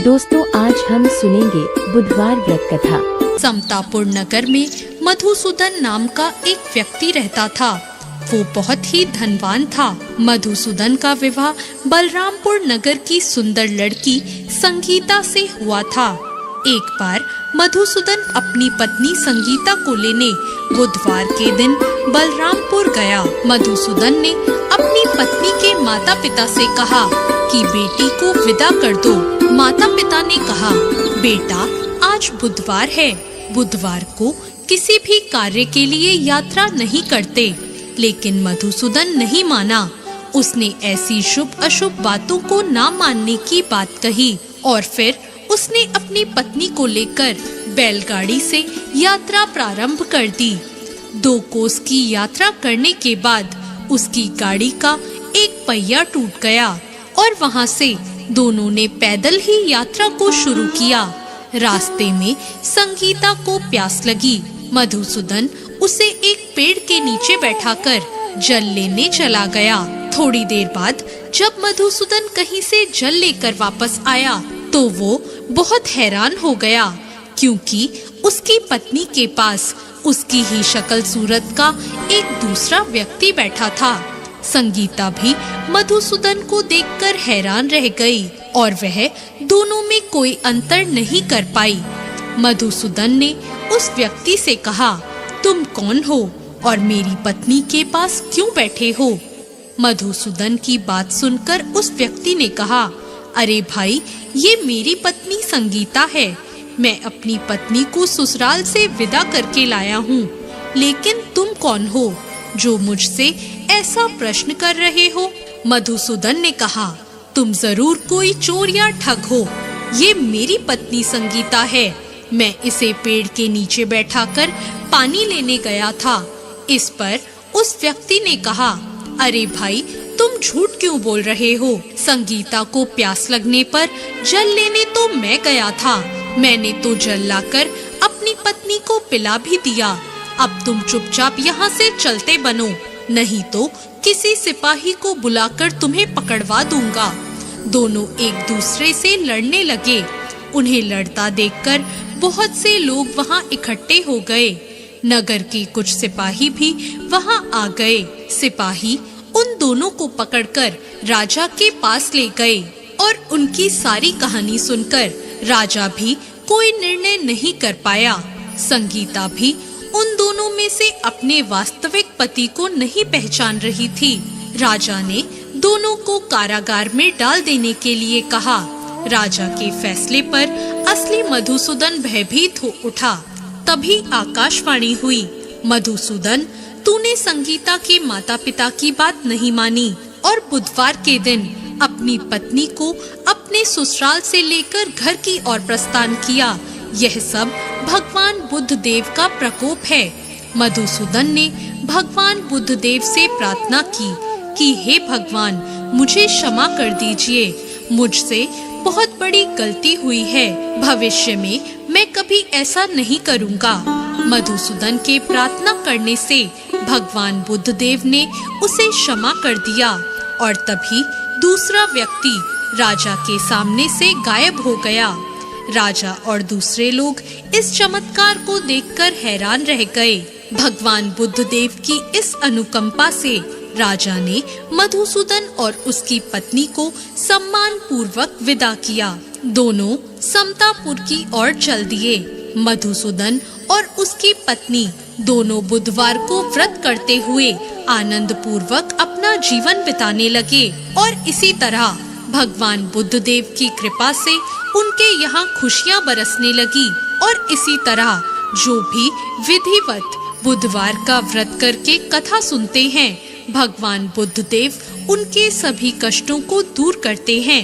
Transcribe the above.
दोस्तों आज हम सुनेंगे बुधवार व्रत कथा। समतापुर नगर में मधुसूदन नाम का एक व्यक्ति रहता था। वो बहुत ही धनवान था। मधुसूदन का विवाह बलरामपुर नगर की सुंदर लड़की संगीता से हुआ था। एक बार मधुसूदन अपनी पत्नी संगीता को लेने बुधवार के दिन बलरामपुर गया। मधुसूदन ने अपनी पत्नी के माता पिता से कहा कि बेटी को विदा कर दो। माता पिता ने कहा, बेटा आज बुधवार है, बुधवार को किसी भी कार्य के लिए यात्रा नहीं करते। लेकिन मधुसूदन नहीं माना। उसने ऐसी शुभ अशुभ बातों को ना मानने की बात कही और फिर उसने अपनी पत्नी को लेकर बैलगाड़ी से यात्रा प्रारंभ कर दी। 2 कोस की यात्रा करने के बाद उसकी गाड़ी का एक पहिया टूट गया और वहां से दोनों ने पैदल ही यात्रा को शुरू किया। रास्ते में संगीता को प्यास लगी। मधुसूदन उसे एक पेड़ के नीचे बैठाकर जल लेने चला गया। थोड़ी देर बाद जब मधुसूदन कहीं से जल लेकर वापस आया तो वो बहुत हैरान हो गया, क्योंकि उसकी पत्नी के पास उसकी ही शक्ल सूरत का एक दूसरा व्यक्ति बैठा था। संगीता भी मधुसूदन को देखकर हैरान रह गई और वह दोनों में कोई अंतर नहीं कर पाई। मधुसूदन ने उस व्यक्ति से कहा, तुम कौन हो और मेरी पत्नी के पास क्यों बैठे हो? मधुसूदन की बात सुनकर उस व्यक्ति ने कहा, अरे भाई, ये मेरी पत्नी संगीता है। मैं अपनी पत्नी को ससुराल से विदा करके लाया हूँ। लेकिन तुम कौन हो जो मुझसे ऐसा प्रश्न कर रहे हो? मधुसूदन ने कहा, तुम जरूर कोई चोर या ठग हो। ये मेरी पत्नी संगीता है। मैं इसे पेड़ के नीचे बैठाकर पानी लेने गया था। इस पर उस व्यक्ति ने कहा, अरे भाई, तुम झूठ क्यों बोल रहे हो? संगीता को प्यास लगने पर जल लेने तो मैं गया था। मैंने तो जल लाकर अपनी पत्नी को पिला भी दिया। अब तुम चुपचाप यहाँ से चलते बनो, नहीं तो किसी सिपाही को बुलाकर तुम्हें पकड़वा दूंगा। दोनों एक दूसरे से लड़ने लगे। उन्हें लड़ता देखकर बहुत से लोग वहाँ इकट्ठे हो गए। नगर के कुछ सिपाही भी वहाँ आ गए। सिपाही उन दोनों को पकड़कर राजा के पास ले गए और उनकी सारी कहानी सुनकर राजा भी कोई निर्णय नहीं कर पाया। संगीता भी उन दोनों में से अपने वास्तविक पति को नहीं पहचान रही थी। राजा ने दोनों को कारागार में डाल देने के लिए कहा। राजा के फैसले पर असली मधुसूदन भयभीत हो उठा। तभी आकाशवाणी हुई, मधुसूदन, तूने संगीता के माता पिता की बात नहीं मानी और बुधवार के दिन अपनी पत्नी को अपने ससुराल से लेकर घर की ओर प्रस्थान किया। यह सब भगवान बुद्ध देव का प्रकोप है। मधुसूदन ने भगवान बुद्ध देव से प्रार्थना की कि हे भगवान, मुझे क्षमा कर दीजिए। मुझसे बहुत बड़ी गलती हुई है। भविष्य में मैं कभी ऐसा नहीं करूँगा। मधुसूदन के प्रार्थना करने से भगवान बुद्ध देव ने उसे क्षमा कर दिया और तभी दूसरा व्यक्ति राजा के सामने से गायब हो गया। राजा और दूसरे लोग इस चमत्कार को देखकर हैरान रह गए। भगवान बुद्ध देव की इस अनुकंपा से राजा ने मधुसूदन और उसकी पत्नी को सम्मान पूर्वक विदा किया। दोनों समतापुर की ओर चल दिए। मधुसूदन और उसकी पत्नी दोनों बुधवार को व्रत करते हुए आनंद पूर्वक अपना जीवन बिताने लगे और इसी तरह भगवान बुद्ध देव की कृपा से उनके यहाँ खुशियाँ बरसने लगी। और इसी तरह जो भी विधिवत बुधवार का व्रत करके कथा सुनते हैं, भगवान बुद्ध देव उनके सभी कष्टों को दूर करते हैं।